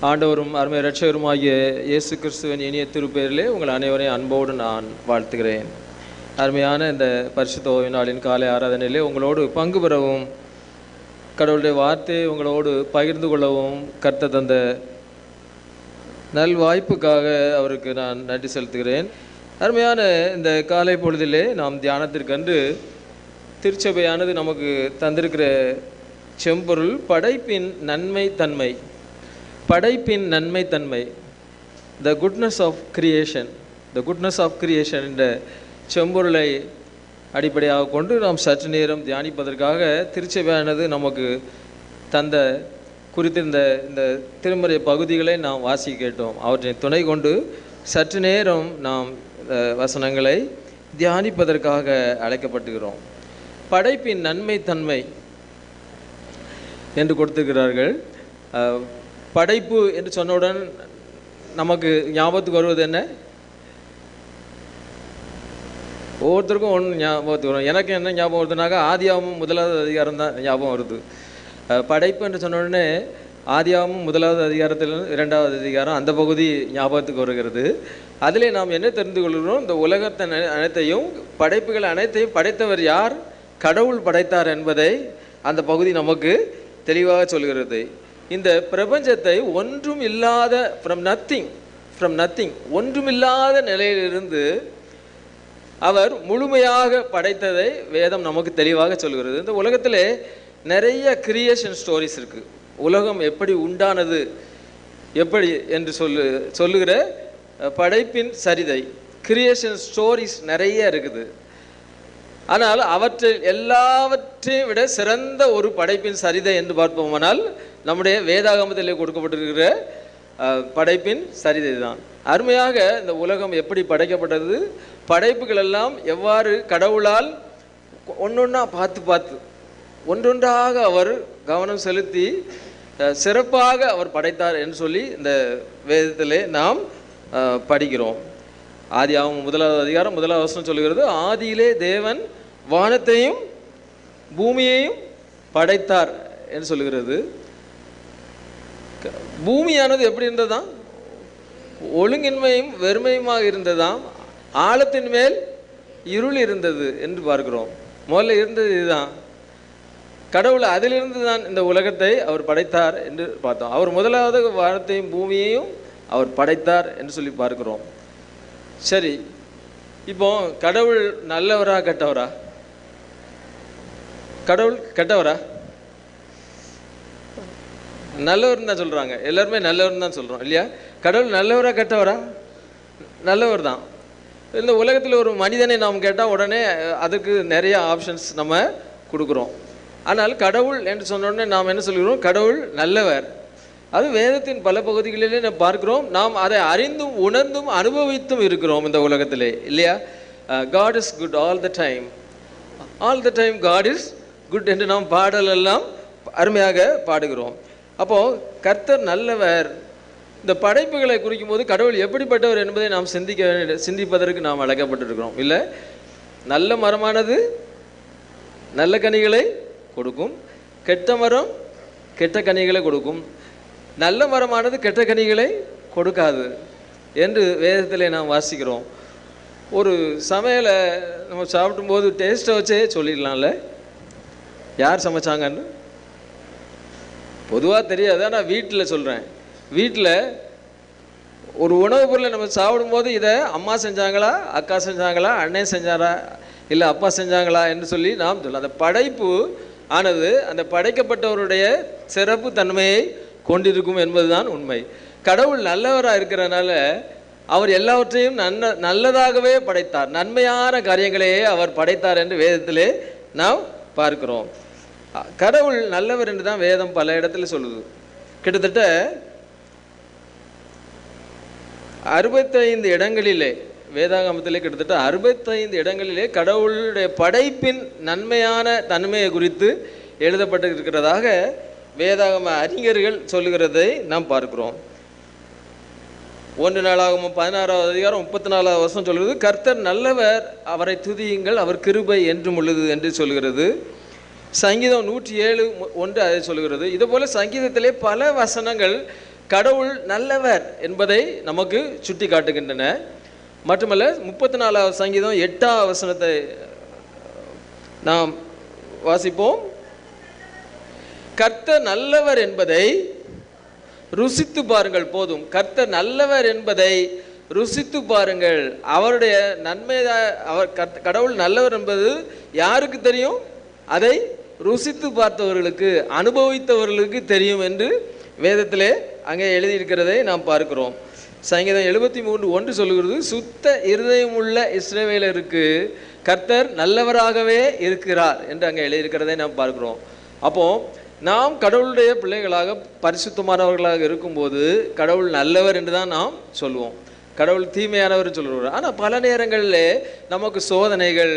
ஆண்டவரும் அருமை இரட்சகருமாகிய இயேசு கிறிஸ்துவின் இனிய திருப்பெயரிலே உங்கள் அனைவரையும் அன்போடு நான் வாழ்த்துகிறேன். அருமையான இந்த பரிசுத்த ஓய்வு நாளின் காலை ஆராதனையிலே உங்களோடு பங்கு பெறவும், கடவுளுடைய வார்த்தையை உங்களோடு பகிர்ந்து கொள்ளவும் கர்த்தர் தந்த நல் வாய்ப்புக்காக அவருக்கு நான் நன்றி செலுத்துகிறேன். அருமையான இந்த காலை பொழுதிலே நாம் தியானத்திற்கென்று திருச்சபையானது நமக்கு தந்திருக்கிற செம்பொருள் படைப்பின் நன்மை தன்மை. படைப்பின் நன்மை தன்மை, the goodness of creation. The goodness of creation என்ற செம்பொருளை அடிப்படையாக கொண்டு நாம் சற்று நேரம் தியானிப்பதற்காக திருச்சபையானது நமக்கு தந்த குறித்திருந்த இந்த திருமறை பகுதிகளை நாம் வாசிக்க கேட்டோம். அவற்றின் துணை கொண்டு சற்று நேரம் நாம் வசனங்களை தியானிப்பதற்காக அழைக்கப்பட்டுகிறோம். படைப்பின் நன்மை தன்மை என்று கொடுத்திருக்கிறார்கள். படைப்பு என்று சொன்னவுடன் நமக்கு ஞாபகத்துக்கு வருவது என்ன? ஒவ்வொருத்தருக்கும் ஒன்று ஞாபகத்துக்கு வரும். எனக்கு என்ன ஞாபகம் வருதுனாக்கா ஆதியாகமம் 1வது அதிகாரம் தான் ஞாபகம் வருது. படைப்பு என்று சொன்ன உடனே ஆதியாகமம் 1வது அதிகாரத்தில் 2வது அதிகாரம் அந்த பகுதி ஞாபகத்துக்கு வருகிறது. அதிலே நாம் என்ன தெரிந்து கொள்கிறோம்? இந்த உலகத்தை அனைத்தையும் படைப்புகள் அனைத்தையும் படைத்தவர் யார்? கடவுள் படைத்தார் என்பதை அந்த பகுதி நமக்கு தெளிவாக சொல்கிறது. இந்த பிரபஞ்சத்தை ஒன்றும் இல்லாத ஃப்ரம் நத்திங் ஒன்றுமில்லாத நிலையிலிருந்து அவர் முழுமையாக படைத்ததை வேதம் நமக்கு தெளிவாக சொல்கிறது. இந்த உலகத்திலே நிறைய கிரியேஷன் ஸ்டோரிஸ் இருக்குது. உலகம் எப்படி உண்டானது எப்படி என்று சொல்லுகிற படைப்பின் சரிதை கிரியேஷன் ஸ்டோரிஸ் நிறைய இருக்குது. ஆனால் அவற்றில் எல்லாவற்றையும் விட சிறந்த ஒரு படைப்பின் சரிதை என்று பார்ப்போமானால் நம்முடைய வேதாகமத்திலே கொடுக்கப்பட்டிருக்கிற படைப்பின் சரிதை தான். அருமையாக இந்த உலகம் எப்படி படைக்கப்பட்டது, படைப்புகள் எல்லாம் எவ்வாறு கடவுளால் ஒன்றொன்றா பார்த்து ஒன்றொன்றாக அவர் கவனம் செலுத்தி சிறப்பாக அவர் படைத்தார் என்று சொல்லி இந்த வேதத்திலே நாம் படிக்கிறோம். ஆதியாகமம் 1வது அதிகாரம் 1வது வசனம் சொல்லுகிறது, ஆதியிலே தேவன் வானத்தையும் பூமியையும் படைத்தார் என்று சொல்லுகிறது. பூமியானது எப்படி இருந்ததாம்? ஒழுங்கின்மையும் வெறுமையுமாக இருந்ததாம். ஆழத்தின் மேல் இருள் இருந்தது என்று பார்க்கிறோம். முதல்ல இருந்தது இதுதான். கடவுள் அதிலிருந்து தான் இந்த உலகத்தை அவர் படைத்தார் என்று பார்த்தோம். அவர் முதலாவது வானத்தையும் பூமியையும் அவர் படைத்தார் என்று சொல்லி பார்க்கிறோம். சரி, இப்போ கடவுள் நல்லவரா கெட்டவரா? கடவுள் கெட்டவரா? நல்லவர் தான் சொல்கிறாங்க. எல்லாருமே நல்லவர் தான் சொல்கிறோம் இல்லையா? கடவுள் நல்லவரா கெட்டவரா? நல்லவர் தான். இந்த உலகத்தில் ஒரு மனிதனை நாம் கேட்டால் உடனே அதுக்கு நிறைய ஆப்ஷன்ஸ் நம்ம கொடுக்குறோம். ஆனால் கடவுள் என்று சொன்ன உடனே நாம் என்ன சொல்கிறோம்? கடவுள் நல்லவர். அது வேதத்தின் பல பகுதிகளிலே நாம் பார்க்கிறோம். நாம் அதை அறிந்தும் உணர்ந்தும் அனுபவித்தும் இருக்கிறோம் இந்த உலகத்திலே இல்லையா? God is good all the time God is good என்று நாம் பாடல் எல்லாம் அருமையாக பாடுகிறோம். அப்போது கர்த்தர் நல்லவர். இந்த படைப்புகளை குறிக்கும் போது கடவுள் எப்படிப்பட்டவர் என்பதை நாம் சிந்திப்பதற்கு நாம் அழைக்கப்பட்டிருக்கிறோம் இல்லை? நல்ல மரமானது நல்ல கனிகளை கொடுக்கும், கெட்ட மரம் கெட்ட கனிகளை கொடுக்கும், நல்ல மரமானது கெட்ட கனிகளை கொடுக்காது என்று வேதத்திலே நாம் வாசிக்கிறோம். ஒரு சமையலை நம்ம சாப்பிடும்போது டேஸ்ட்டை வச்சே சொல்லிடலாம்ல யார் சமைச்சாங்கன்னு. பொதுவாக தெரியாது, ஆனால் வீட்டில் சொல்கிறேன். வீட்டில் ஒரு உணவுப் பொருளை நம்ம சாப்பிடும்போது இதை அம்மா செஞ்சாங்களா, அக்கா செஞ்சாங்களா, அண்ணன் செஞ்சாரா, இல்லை அப்பா செஞ்சாங்களா என்று சொல்லி நாம் சொல்லலாம். அந்த படைப்பு ஆனது அந்த படைக்கப்பட்டவருடைய சிறப்பு தன்மையை கொண்டிருக்கும் என்பதுதான் உண்மை. கடவுள் நல்லவராக இருக்கிறனால அவர் எல்லாவற்றையும் நல்லதாகவே படைத்தார். நன்மையான காரியங்களையே அவர் படைத்தார் என்று வேதத்திலே நாம் பார்க்கிறோம். கடவுள் நல்லவர் என்று தான் வேதம் பல இடத்துல சொல்லுது. கிட்டத்தட்ட 65 இடங்களிலே வேதாகமத்திலே கிட்டத்தட்ட 65 இடங்களிலே கடவுளுடைய படைப்பின் நன்மையான தன்மையை குறித்து எழுதப்பட்டிருக்கிறதாக வேதாகம அறிஞர்கள் சொல்லுகிறதை நாம் பார்க்கிறோம். 1 நாளாகமம் 16வது அதிகாரம் 34வது வசனம் சொல்கிறது, கர்த்தர் நல்லவர், அவரை துதியுங்கள், அவர் கிருபை என்றும் உள்ளது என்று சொல்கிறது. சங்கீதம் 107:1 அதை சொல்கிறது. இதுபோல் சங்கீதத்திலே பல வசனங்கள் கடவுள் நல்லவர் என்பதை நமக்கு சுட்டி காட்டுகின்றன. மட்டுமல்ல 34வது சங்கீதம் 8வது வசனத்தை நாம் வாசிப்போம். கர்த்தர் நல்லவர் என்பதை ருசித்து பாருங்கள். போதும், கர்த்தர் நல்லவர் என்பதை ருசித்து பாருங்கள். அவருடைய நன்மை, கடவுள் நல்லவர் என்பது யாருக்கு தெரியும்? அதை ருசித்து பார்த்தவர்களுக்கு, அனுபவித்தவர்களுக்கு தெரியும் என்று வேதத்திலே அங்கே எழுதியிருக்கிறதை நாம் பார்க்கிறோம். சங்கீதம் 73:1 சொல்லுகிறது, சுத்த இருதயமுள்ள இஸ்ரவேலருக்கு கர்த்தர் நல்லவராகவே இருக்கிறார் என்று அங்கே எழுதியிருக்கிறதை நாம் பார்க்கிறோம். அப்போ நாம் கடவுளுடைய பிள்ளைகளாக பரிசுத்தமானவர்களாக இருக்கும்போது கடவுள் நல்லவர் என்று தான் நாம் சொல்லுவோம். கடவுள் தீமையானவர் சொல்லுவார். ஆனால் பல நேரங்களில் நமக்கு சோதனைகள்,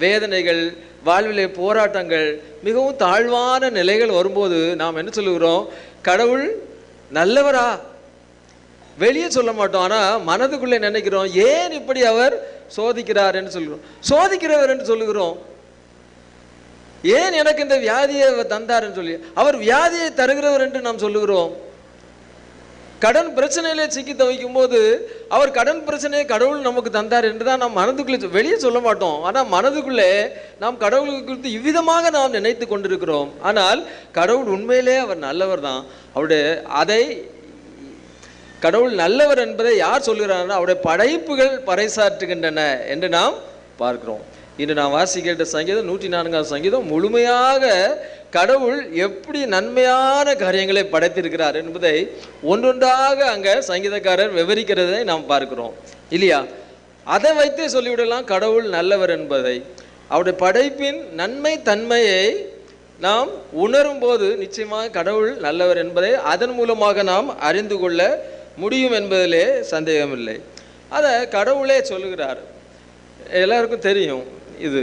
வேதனைகள், வாழ்விலே போராட்டங்கள், மிகவும் தாழ்வான நிலைகள் வரும்போது நாம் என்ன சொல்லுகிறோம்? கடவுள் நல்லவரா? வெளியே சொல்ல மாட்டோம், ஆனால் மனதுக்குள்ளே நினைக்கிறோம், ஏன் இப்படி அவர் சோதிக்கிறார் என்று சொல்கிறோம். சோதிக்கிறவர் என்று சொல்லுகிறோம். ஏன் எனக்கு இந்த வியாதியை தந்தார் என்று சொல்லி அவர் வியாதியை தருகிறவர் என்று நாம் சொல்லுகிறோம். கடன் பிரச்சனையிலே சிக்கி தவிக்கும் போது அவர் கடன் பிரச்சனையை கடவுள் நமக்கு தந்தார் என்று தான் நாம் மனதுக்குள்ளே, வெளியே சொல்ல மாட்டோம், ஆனால் மனதுக்குள்ளே நாம் கடவுளுக்கு குறித்து இவ்விதமாக நாம் நினைத்து கொண்டிருக்கிறோம். ஆனால் கடவுள் உண்மையிலே அவர் நல்லவர் தான். அவருடைய அதை கடவுள் நல்லவர் என்பதை யார் சொல்கிறார்? அவருடைய படைப்புகள் பறைசாற்றுகின்றன என்று நாம் பார்க்கிறோம். இன்று நாம் வாசிக்கின்ற சங்கீதம் 104வது சங்கீதம் முழுமையாக கடவுள் எப்படி நன்மையான காரியங்களை படைத்திருக்கிறார் என்பதை ஒன்றொன்றாக அங்கே சங்கீதக்காரர் விவரிக்கிறதை நாம் பார்க்கிறோம், இல்லையா? அதை வைத்தே சொல்லிவிடலாம் கடவுள் நல்லவர் என்பதை. அவருடைய படைப்பின் நன்மை தன்மையை நாம் உணரும் போது நிச்சயமாக கடவுள் நல்லவர் என்பதை அதன் மூலமாக நாம் அறிந்து கொள்ள முடியும் என்பதிலே சந்தேகமில்லை. அதை கடவுளே சொல்லுகிறார். எல்லாருக்கும் தெரியும். இது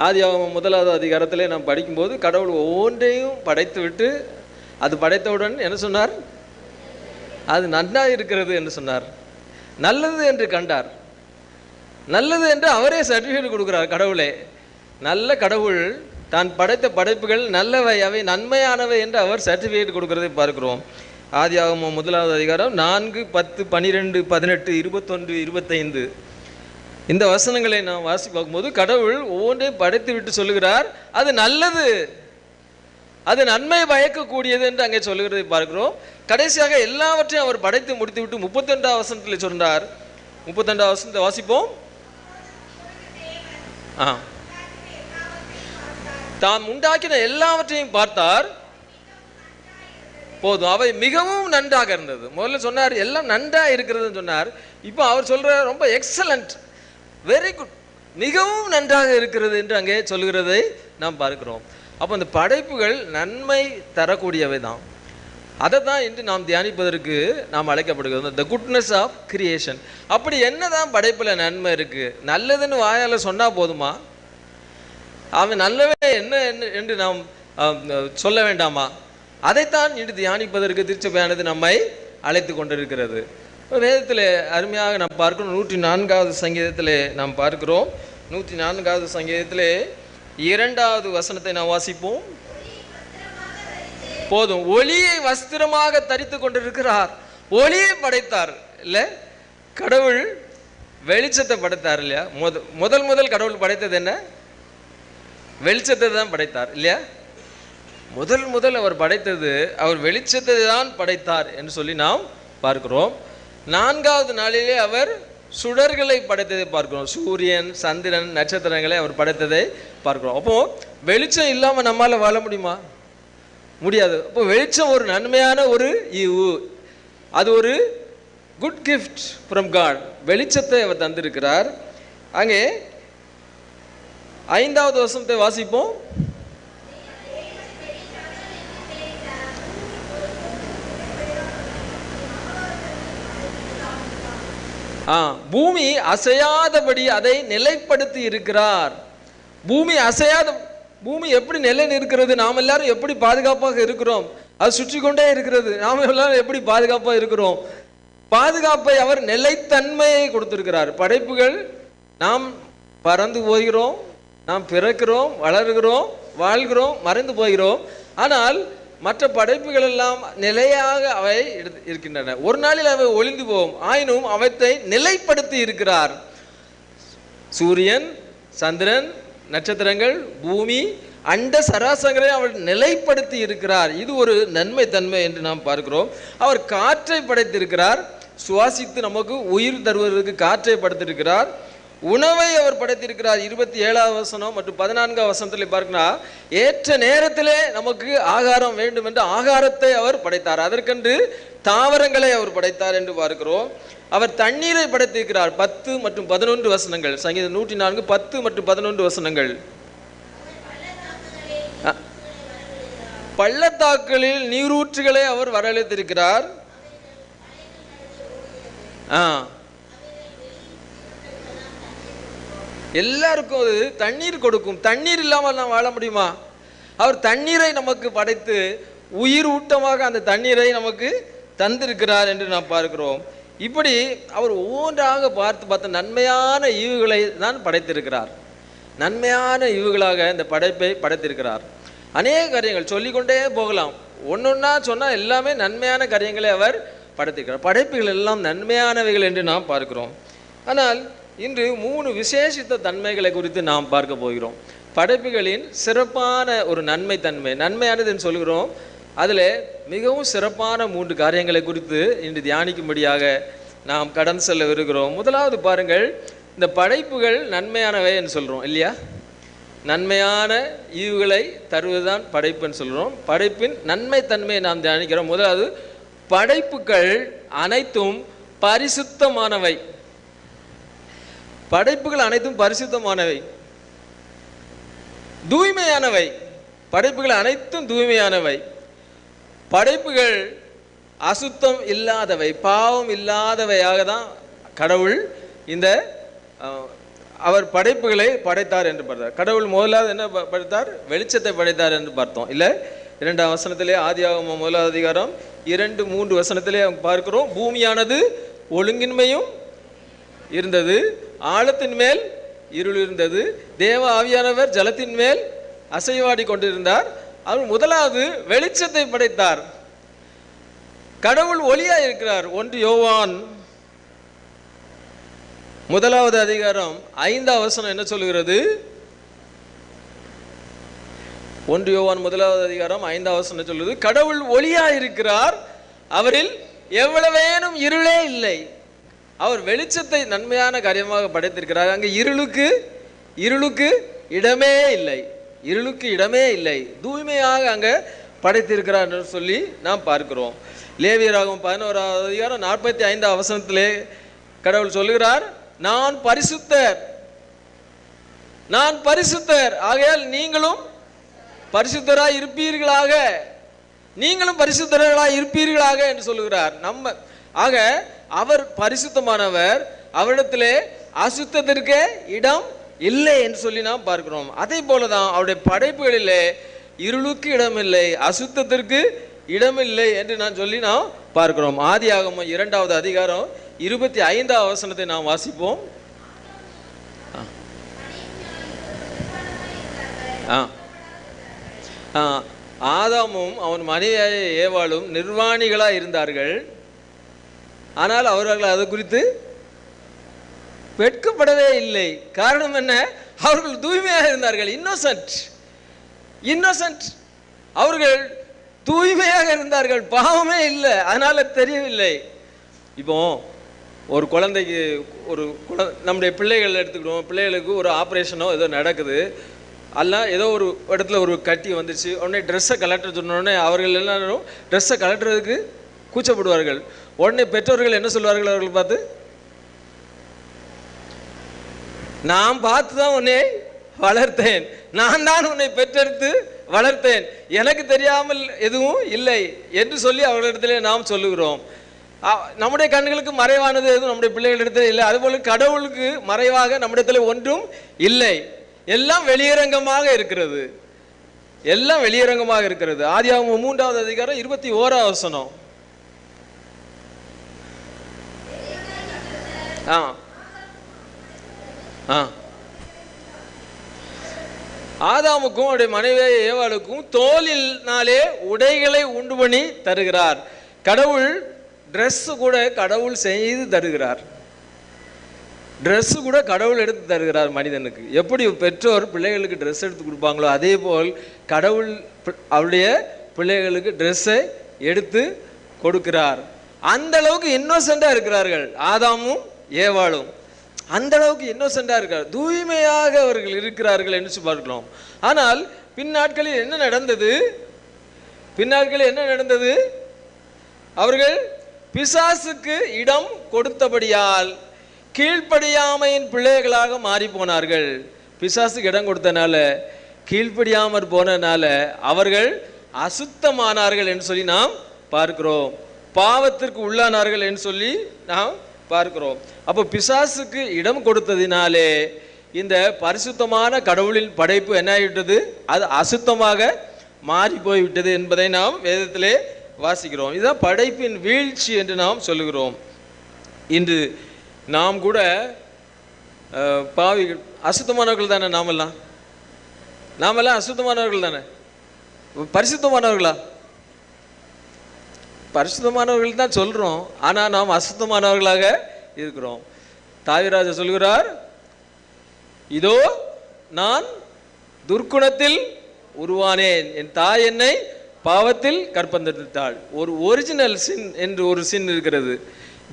ஆதியாகமம் 1வது அதிகாரத்திலே நாம் படிக்கும்போது கடவுள் ஒவ்வொன்றையும் படைத்து விட்டு அது படைத்தவுடன் என்ன சொன்னார்? அது நன்றாக இருக்கிறது என்று சொன்னார். நல்லது என்று கண்டார். நல்லது என்று அவரே சர்டிஃபிகேட் கொடுக்கிறார். கடவுளே நல்ல கடவுள் தான் படைத்த படைப்புகள் நல்லவை, அவை நன்மையானவை என்று அவர் சர்டிஃபிகேட் கொடுக்கிறதை பார்க்கிறோம். ஆதியாகமம் 1வது அதிகாரம் 4, 10, 12, 18, 21, 25 இந்த வசனங்களை நாம் வாசி பார்க்கும்போது கடவுள் ஒவ்வொன்றையும் படைத்து விட்டு சொல்லுகிறார், அது நல்லது, அது நன்மை பயக்கக்கூடியது என்று அங்கே சொல்லுகிறதை பார்க்கிறோம். கடைசியாக எல்லாவற்றையும் அவர் படைத்து முடித்து விட்டு 32வது வசனத்தில் சொன்னார். 32வது வசனத்தை வாசிப்போம். தாம் உண்டாக்கின எல்லாவற்றையும் பார்த்தார், போதும், அவை மிகவும் நன்றாக இருந்தது. முதல்ல சொன்னார் எல்லாம் நன்றாக இருக்கிறதுன்னு சொன்னார். இப்போ அவர் சொல்ற ரொம்ப எக்ஸலண்ட், வெரி குட், மிகவும் நன்றாக இருக்கிறது என்று அங்கே சொல்லுகிறதை நாம் பார்க்கிறோம். அப்போ அந்த படைப்புகள் நன்மை தரக்கூடியவை தான். அதை தான் இன்று நாம் தியானிப்பதற்கு நாம் அழைக்கப்படுகிறது, த குட்னஸ் ஆஃப் கிரியேஷன். அப்படி என்னதான் படைப்பில் நன்மை இருக்கு? நல்லதுன்னு வாயால் சொன்னால் போதுமா? அவன் நல்லவே என்ன என்று நாம் சொல்ல வேண்டாமா? அதைத்தான் இன்று தியானிப்பதற்கு திருச்சபையானது நம்மை அழைத்து கொண்டிருக்கிறது. வேதத்தில் அருமையாக நாம் பார்க்கிறோம். 104வது சங்கீதத்தில் நாம் பார்க்கிறோம். 104வது சங்கீதத்திலே 2வது வசனத்தை நாம் வாசிப்போம். போதும், ஒளியை வஸ்திரமாக தரித்து கொண்டிருக்கிறார். ஒளியை படைத்தார் இல்லை? கடவுள் வெளிச்சத்தை படைத்தார் இல்லையா? முதல் கடவுள் படைத்தது என்ன? வெளிச்சத்தை தான் படைத்தார் இல்லையா? முதல் அவர் படைத்தது, அவர் வெளிச்சத்தை தான் படைத்தார் என்று சொல்லி நாம் பார்க்கிறோம். 4வது நாளிலே அவர் சுடர்களை படைத்ததை பார்க்கிறோம். சூரியன், சந்திரன், நட்சத்திரங்களை அவர் படைத்ததை பார்க்கிறோம். அப்போ வெளிச்சம் இல்லாமல் நம்மால் வாழ முடியுமா? முடியாது. அப்போ வெளிச்சம் ஒரு நன்மையான ஒரு ஈவு, அது ஒரு குட் கிஃப்ட் ஃப்ரம் காட். வெளிச்சத்தை அவர் தந்திருக்கிறார். அங்கே 5வது வசனத்தை வாசிப்போம். பூமி அசையாதபடி அதை நிலைப்படுத்தி இருக்கிறார். பூமி அசையாத, பூமி எப்படி நிலை நிற்கிறது? நாம் எல்லாரும் எப்படி பாதுகாப்பாக இருக்கிறோம்? அது சுற்றி கொண்டே இருக்கிறது. நாம் எல்லாரும் எப்படி பாதுகாப்பாக இருக்கிறோம்? பாதுகாப்பை அவர் நிலைத்தன்மையை கொடுத்திருக்கிறார். படைப்புகள், நாம் பறந்து போகிறோம், நாம் பிறக்கிறோம், வளர்கிறோம், வாழ்கிறோம், மறைந்து போகிறோம். ஆனால் மற்ற படைப்புகள் எல்லாம் நிலையாக அவை இருக்கின்றன. ஒரு நாளில் அவை ஒளிந்து போகும், ஆயினும் அவற்றை நிலைப்படுத்தி இருக்கிறார். சூரியன், சந்திரன், நட்சத்திரங்கள், பூமி, அண்ட சராசரங்களை அவர் நிலைப்படுத்தி இருக்கிறார். இது ஒரு நன்மை தன்மை என்று நாம் பார்க்கிறோம். அவர் காற்றை படைத்திருக்கிறார், சுவாசித்து நமக்கு உயிர் தருவதற்கு காற்றை படைத்திருக்கிறார். உணவை அவர் படைத்திருக்கிறார். 27வது வசனம் மற்றும் 14வது வசனத்தில் பார்க்கிறார், ஏற்ற நேரத்திலே நமக்கு ஆகாரம் வேண்டும் என்று ஆகாரத்தை அவர் படைத்தார். அதற்கென்று தாவரங்களை அவர் படைத்தார் என்று பார்க்கிறோம். அவர் தண்ணீரை படைத்திருக்கிறார். 10 மற்றும் 11 வசனங்கள், சங்கீதம் 104 10 மற்றும் 11 வசனங்கள். பள்ளத்தாக்களில் நீரூற்றுகளை அவர் வரவழைத்திருக்கிறார். எல்லாருக்கும் அது தண்ணீர் கொடுக்கும். தண்ணீர் இல்லாமல் நாம் வாழ முடியுமா? அவர் தண்ணீரை நமக்கு படைத்து உயிர் ஊட்டமாக அந்த தண்ணீரை நமக்கு தந்திருக்கிறார் என்று நாம் பார்க்கிறோம். இப்படி அவர் ஒவ்வொன்றாக பார்த்து நன்மையான ஈவுகளை தான் படைத்திருக்கிறார். நன்மையான ஈவுகளாக இந்த படைப்பை படைத்திருக்கிறார். அநேக காரியங்கள் சொல்லிக்கொண்டே போகலாம். ஒன்றொன்னா சொன்னால் எல்லாமே நன்மையான காரியங்களை அவர் படைத்திருக்கிறார். படைப்புகள் எல்லாம் நன்மையானவைகள் என்று நாம் பார்க்கிறோம். ஆனால் இன்று 3 விசேஷித்த தன்மைகளை குறித்து நாம் பார்க்க போகிறோம். படைப்புகளின் சிறப்பான ஒரு நன்மை தன்மை, நன்மையானது என்று சொல்கிறோம். அதில் மிகவும் சிறப்பான 3 காரியங்களை குறித்து இன்று தியானிக்கும்படியாக நாம் கடந்து செல்ல விரும்புகிறோம். முதலாவது பாருங்கள், இந்த படைப்புகள் நன்மையானவை என்று சொல்கிறோம் இல்லையா? நன்மையான ஈவுகளை தருவதுதான் படைப்புன்னு சொல்கிறோம். படைப்பின் நன்மை தன்மையை நாம் தியானிக்கிறோம். முதலாவது, படைப்புகள் அனைத்தும் பரிசுத்தமானவை. படைப்புகள் அனைத்தும் பரிசுத்தமானவை, தூய்மையானவை. படைப்புகள் அனைத்தும் தூய்மையானவை. படைப்புகள் அசுத்தம் இல்லாதவை, பாவம் இல்லாதவையாக தான் கடவுள் இந்த அவர் படைப்புகளை படைத்தார் என்று பார்த்தார். கடவுள் முதலாவது என்ன படைத்தார்? வெளிச்சத்தை படைத்தார் என்று பார்த்தோம் இல்லை? 2ஆம் வசனத்திலே, ஆதியாகமம் 1வது அதிகாரம் 2-3 வசனத்திலே பார்க்கிறோம். பூமியானது ஒழுங்கின்மையும் இருந்தது, ஆழத்தின் மேல் இருள் இருந்தது, தேவ ஆவியானவர் ஜலத்தின் மேல் அசைவாடி கொண்டிருந்தார். அவர் முதலாவது வெளிச்சத்தை படைத்தார். கடவுள் ஒளியாய் இருக்கிறார். 1 யோவான் 1வது அதிகாரம் 5ஆம் வசனம் என்ன சொல்கிறது? 1 யோவான் 1வது அதிகாரம் 5ஆம் வசனம் சொல்லுது, கடவுள் ஒளியாய் இருக்கிறார், அவரில் எவ்வளவேனும் இருளே இல்லை. அவர் வெளிச்சத்தை நன்மையான காரியமாக படைத்திருக்கிறார். அங்கே இருளுக்கு இடமே இல்லை, இருளுக்கு இடமே இல்லை, தூய்மையாக அங்கே படைத்திருக்கிறார் என்று சொல்லி நாம் பார்க்கிறோம். லேவியராகமம் 11வது அதிகாரம் 45ஆம் வசனத்திலே கடவுள் சொல்லுகிறார், நான் பரிசுத்தர், ஆகையால் நீங்களும் பரிசுத்தராய் இருப்பீர்களாக, நீங்களும் பரிசுத்தராய் இருப்பீர்களாக என்று சொல்லுகிறார். ஆக அவர் பரிசுத்தமானவர், அவரிடத்திலே அசுத்தத்திற்கே இடம் இல்லை என்று சொல்லி நாம் பார்க்கிறோம். அதே போலதான் அவருடைய படைப்புகளிலே இருளுக்கு இடமில்லை, அசுத்தத்திற்கு இடமில்லை என்று நான் சொல்லி நாம் பார்க்கிறோம். ஆதியாகமம் 2வது அதிகாரம் 25ஆம் வசனத்தை நாம் வாசிப்போம். ஆதாமும் அவன் மனைவியாய ஏவாளும் நிர்வாணிகளாக இருந்தார்கள். ஆனால் அவர்கள் அது குறித்து வெட்கப்படவே இல்லை. காரணம் என்ன? அவர்கள் தூய்மையாக இருந்தார்கள். இன்னோசன்ட். அவர்கள் தூய்மையாக இருந்தார்கள், பாவமே இல்லை, அதனால தெரியவில்லை. இப்போ ஒரு குழந்தைக்கு நம்முடைய பிள்ளைகள் எடுத்துக்கிடுவோம், பிள்ளைகளுக்கு ஒரு ஆப்ரேஷனோ ஏதோ நடக்குது, அல்ல ஏதோ ஒரு இடத்துல ஒரு கட்டி வந்துச்சு, உடனே ட்ரெஸ்ஸை கலட்ட சொன்னோடனே அவர்கள் எல்லாரும் ட்ரெஸ்ஸை கலட்டுறதுக்கு கூச்சப்படுவார்கள். உடனே பெற்றோர்கள் என்ன சொல்வார்கள்? அவர்கள் பார்த்து, நான் பார்த்து தான் உன்னை வளர்த்தேன், நான் தான் உன்னை பெற்றெடுத்து வளர்த்தேன், எனக்கு தெரியாமல் எதுவும் இல்லை என்று சொல்லி அவர்களிடத்திலே நாம் சொல்லுகிறோம். நம்முடைய கண்களுக்கு மறைவானது எதுவும் நம்முடைய பிள்ளைகளிடத்தில் இல்லை. அதுபோல கடவுளுக்கு மறைவாக நம்மிடத்தில் ஒன்றும் இல்லை, எல்லாம் வெளியரங்கமாக இருக்கிறது, எல்லாம் வெளியரங்கமாக இருக்கிறது. ஆதியாகமம் 3வது அதிகாரம் 21ஆம் வசனம். ஆதாமுக்கும் அவருடைய மனைவி ஏவாளுக்கும் தோலினாலே உடைகளை உண்டு பண்ணி தருகிறார். கடவுள் ட்ரெஸ் கூட கடவுள் செய்து தருகிறார். ட்ரெஸ்ஸு கூட கடவுள் எடுத்து தருகிறார் மனிதனுக்கு. எப்படி பெற்றோர் பிள்ளைகளுக்கு ட்ரெஸ் எடுத்து கொடுப்பாங்களோ அதே போல் கடவுள் அவருடைய பிள்ளைகளுக்கு ட்ரெஸ்ஸை எடுத்து கொடுக்கிறார். அந்த அளவுக்கு இன்னோசென்ட்டாக இருக்கிறார்கள் ஆதாமும் ஏவாளும். அந்த அளவுக்கு இன்னோசென்ட்டாக இருக்கார், தூய்மையாக அவர்கள் இருக்கிறார்கள் என்று பார்க்கிறோம். ஆனால் பின்னாட்களில் என்ன நடந்தது? பின்னாட்களில் என்ன நடந்தது? அவர்கள் பிசாசுக்கு இடம் கொடுத்தபடியால் கீழ்ப்படியாமையின் பிள்ளைகளாக மாறி போனார்கள். பிசாசுக்கு இடம் கொடுத்தனால, கீழ்ப்படியாமற் போனதுனால அவர்கள் அசுத்தமானார்கள் என்று சொல்லி நாம் பார்க்கிறோம். பாவத்திற்கு உள்ளானார்கள் என்று சொல்லி நாம் பார்க்கிறோம். அப்போ பிசாசுக்கு இடம் கொடுத்ததினாலே இந்த பரிசுத்தமான கடவுளின் படைப்பு என்ன ஆகிவிட்டது? அது அசுத்தமாக மாறி போய்விட்டது என்பதை நாம் வேதத்திலே வாசிக்கிறோம். இதுதான் படைப்பின் வீழ்ச்சி என்று நாம் சொல்லுகிறோம். இன்று நாம் கூட பாவிகள், அசுத்தமானவர்கள் தானே நாமெல்லாம் அசுத்தமானவர்கள் தானே? பரிசுத்தமானவர்களா? பரிசுத்தமானவர்கள் தான் சொல்கிறோம், ஆனால் நாம் அசுத்தமானவர்களாக இருக்கிறோம். தாவீது சொல்கிறார், இதோ நான் துர்க்குணத்தில் உருவானேன், என் தாய் என்னை பாவத்தில் கற்பந்தெடுத்தாள். ஒரு ஒரிஜினல் சின் என்று ஒரு சின் இருக்கிறது,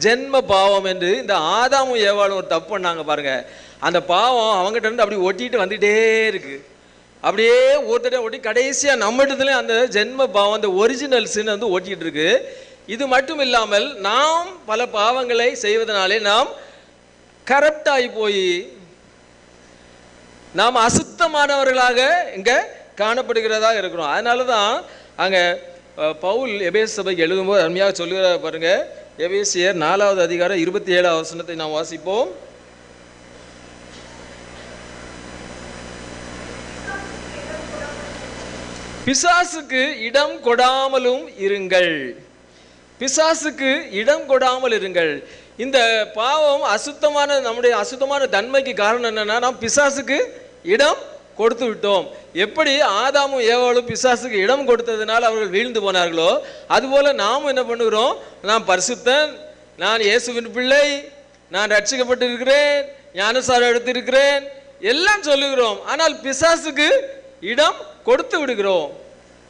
ஜென்ம பாவம் என்று. இந்த ஆதாமும் ஏவாளும் ஒரு தப்பு பண்ணாங்க பாருங்க. அந்த பாவம் அவங்ககிட்ட இருந்து அப்படி ஒட்டிட்டு வந்துட்டே இருக்கு. அப்படியே ஒருத்தர ஒட்டி கடைசியாக நம்மகிட்டதுல அந்த ஜென்ம பாவம், அந்த ஒரிஜினல் சின் வந்து ஒட்டிகிட்டு இருக்கு. இது மட்டும் இல்லாமல் நாம் பல பாவங்களை செய்வதனாலே நாம் கரப்ட் ஆகி போய் நாம் அசுத்தமானவர்களாக இங்கே காணப்படுகிறதா இருக்கிறோம். அதனால தான் அங்கே பவுல் எபேசு சபைக்கு எழுதும்போது அருமையாக சொல்லுகிற பாருங்க. எபேசியர் 4வது அதிகாரம் 27வது வசனத்தை நாம் வாசிப்போம். பிசாசுக்கு இடம் கொடாமலும் இருங்கள். பிசாசுக்கு இடம் கொடாமல் இருங்கள். இந்த பாவம் அசுத்தமான, நம்முடைய அசுத்தமான தன்மைக்கு காரணம் என்னன்னா, நாம் பிசாசுக்கு இடம் கொடுத்து விட்டோம். எப்படி ஆதாமும் ஏவாளும் பிசாசுக்கு இடம் கொடுத்ததுனால அவர்கள் வீழ்ந்து போனார்களோ, அதுபோல நாம் என்ன பண்ணுகிறோம்? நான் பரிசுத்தன், நான் இயேசுவின் பிள்ளை, நான் ரட்சிக்கப்பட்டிருக்கிறேன், ஞானசாரம் எடுத்திருக்கிறேன் எல்லாம் சொல்லுகிறோம். ஆனால் பிசாசுக்கு இடம் கொடுத்து விடுகிறோம்.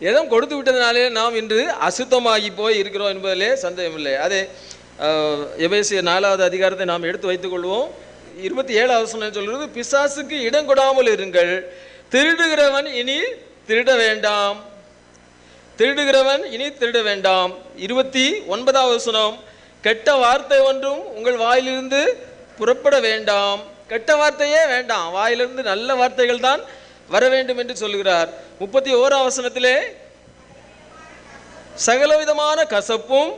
இடம் கொடுத்து விட்டதுனாலே நாம் இன்று அசுத்தமாகி போய் இருக்கிறோம் என்பதிலே சந்தேகமில்லை. அதே எபேசியர் 4வது அதிகாரத்தை நாம் எடுத்து வைத்துக் கொள்வோம். 27வது வசனம் சொல்கிறது, பிசாசுக்கு இடம் கொடாமல் இருங்கள், திருடுகிறவன் இனி திருட வேண்டாம், திருடுகிறவன் இனி திருட வேண்டாம். 29வது வசனம், கெட்ட வார்த்தை ஒன்றும் உங்கள் வாயிலிருந்து புறப்பட வேண்டாம். கெட்ட வார்த்தையே வேண்டாம், வாயிலிருந்து நல்ல வார்த்தைகள் தான் வர வேண்டும் என்று சொல்லுகிறார். 31வது வசனத்திலே, சகலவிதமான கசப்பும்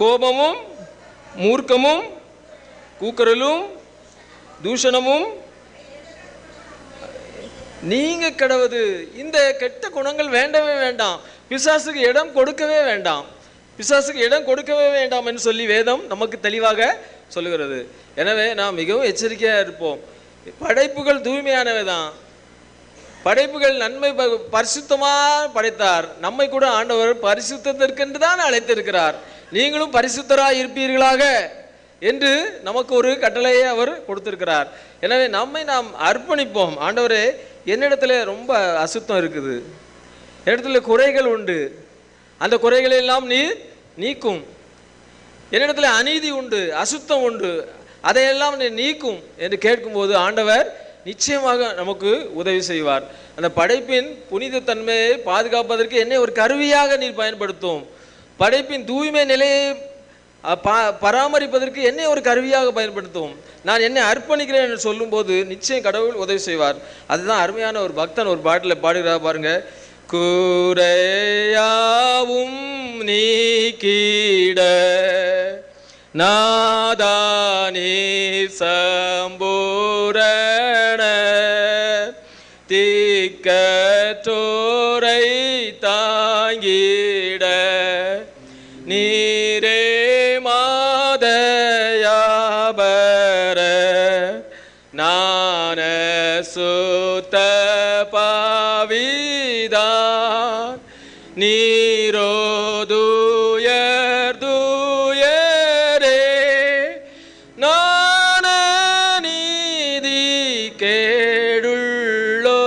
கோபமும் மூர்க்கமும் கூக்குரலும் தூஷணமும் நீங்க கடவுது. இந்த கெட்ட குணங்கள் வேண்டவே வேண்டாம், பிசாசுக்கு இடம் கொடுக்கவே வேண்டாம், பிசாசுக்கு இடம் கொடுக்கவே வேண்டாம் என்று சொல்லி வேதம் நமக்கு தெளிவாக சொல்லுகிறது. எனவே நாம் மிகவும் எச்சரிக்கையாக இருப்போம். படைப்புகள் தூய்மையானவை தான், படைப்புகள் நன்மை பரிசுத்தமாக படைத்தார். நம்மை கூட ஆண்டவர் பரிசுத்தத்திற்கென்று தான் அழைத்திருக்கிறார். நீங்களும் பரிசுத்தராக இருப்பீர்களாக என்று நமக்கு ஒரு கட்டளையை அவர் கொடுத்திருக்கிறார். எனவே நம்மை நாம் அர்ப்பணிப்போம். ஆண்டவரே, என்னிடத்துல ரொம்ப அசுத்தம் இருக்குது, என்னிடத்துல குறைகள் உண்டு, அந்த குறைகளை எல்லாம் நீர் நீக்கும். என்னிடத்துல அநீதி உண்டு, அசுத்தம் உண்டு, அதையெல்லாம் நீர் நீக்கும் என்று கேட்கும்போது ஆண்டவர் நிச்சயமாக நமக்கு உதவி செய்வார். அந்த படைப்பின் புனித தன்மையை பாதுகாப்பதற்கு என்னை ஒரு கருவியாக நீர் பயன்படுத்தும். படைப்பின் தூய்மை நிலையை பராமரிப்பதற்கு என்னை ஒரு கருவியாக பயன்படுத்தும். நான் என்னை அர்ப்பணிக்கிறேன் என்று சொல்லும்போது நிச்சயம் கடவுள் உதவி செய்வார். அதுதான் அருமையான ஒரு பக்தன் ஒரு பாட்டில் பாடுகிறார் பாருங்க. குறையாவும் நீக்கிட நாதானீர் சம்பூரண திக்கற்றோரை தாங்கிட நீரே மாதயாபர நான் சுத்த பாவிதான், நீரோ தூயர் தூயரே. நான் நீதி கேடுள்ளோ,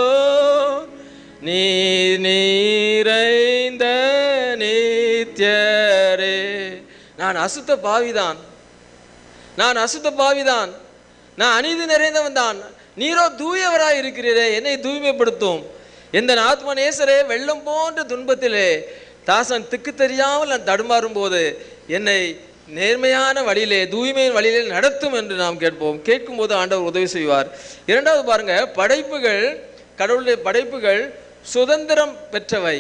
நீர் நிறைந்த நித்யரே. நான் அசுத்த பாவிதான், நான் அசுத்த பாவிதான், நான் அநீதி நிறைந்தவன் தான், நீரோ தூயவராய் இருக்கிறீரே, என்னை தூய்மைப்படுத்தும். எந்த ஆத்ம நேசரே, வெள்ளம் போன்ற துன்பத்திலே தாசன் திக்கு தெரியாமல் நான் தடுமாறும் போது என்னை நேர்மையான வழியிலே, தூய்மையின் வழியிலே நடத்தும் என்று நாம் கேட்போம். கேட்கும்போது ஆண்டவர் உதவி செய்வார். இரண்டாவது பாருங்க, படைப்புகள், கடவுளுடைய படைப்புகள் சுதந்திரம் பெற்றவை.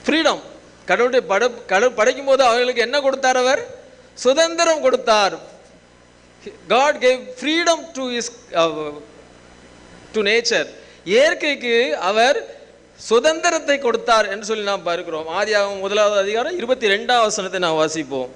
ஃப்ரீடம். கடவுளுடைய படைக்கும் போது அவர்களுக்கு என்ன கொடுத்தார்? அவர் சுதந்திரம் கொடுத்தார். God gave freedom to nature. இயற்கைக்கு அவர் சுதந்திரத்தை கொடுத்தார் என்று சொல்லி நாம் பார்க்கிறோம். ஆதியாகமம் 1வது அதிகாரம் 22வது வசனத்தை நாம் வாசிப்போம்.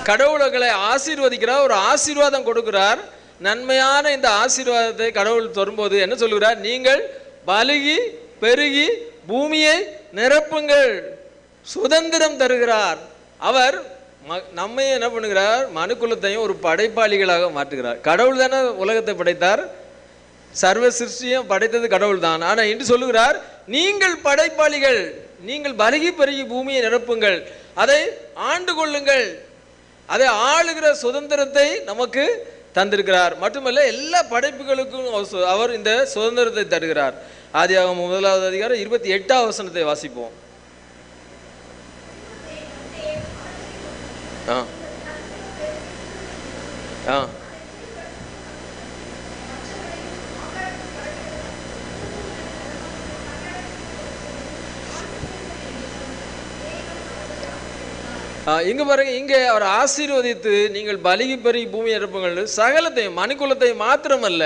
கடவுள்களை ஆசீர்வதிக்கிறார், ஒரு ஆசீர்வாதம் கொடுக்கிறார். நன்மையான இந்த ஆசீர்வாதத்தை கடவுள் தரும்போது என்ன சொல்லுகிறார்? நீங்கள் பலுகி பெருகி பூமியை நிரப்புங்கள். சுதந்திரம் தருகிறார். அவர் நம்மை என்ன பண்ணுகிறார்? மனுக்குலத்தையும் ஒரு படைப்பாளிகளாக மாற்றுகிறார். கடவுள் தானே உலகத்தை படைத்தார், சர்வ சிருஷ்டியும் படைத்தது கடவுள் தான். ஆனால் இன்று சொல்லுகிறார், நீங்கள் படைப்பாளிகள், நீங்கள் பலுகி பெருகி பூமியை நிரப்புங்கள், அதை ஆண்டு கொள்ளுங்கள். அதை ஆளுகிற சுதந்திரத்தை நமக்கு தந்திருக்கிறார். மட்டுமல்ல, எல்லா படைப்புகளுக்கும் அவர் இந்த சுதந்திரத்தை தருகிறார். ஆதியாகமம் 1வது அதிகாரம் 28வது வசனத்தை வாசிப்போம். இங்க பாருங்க, இங்கே அவர் ஆசீர்வதித்து நீங்கள் பலுகி பெருகி பூமி நிரப்புங்கள், சகலத்தையும், மனுக்குலத்தை மாத்திரமல்ல,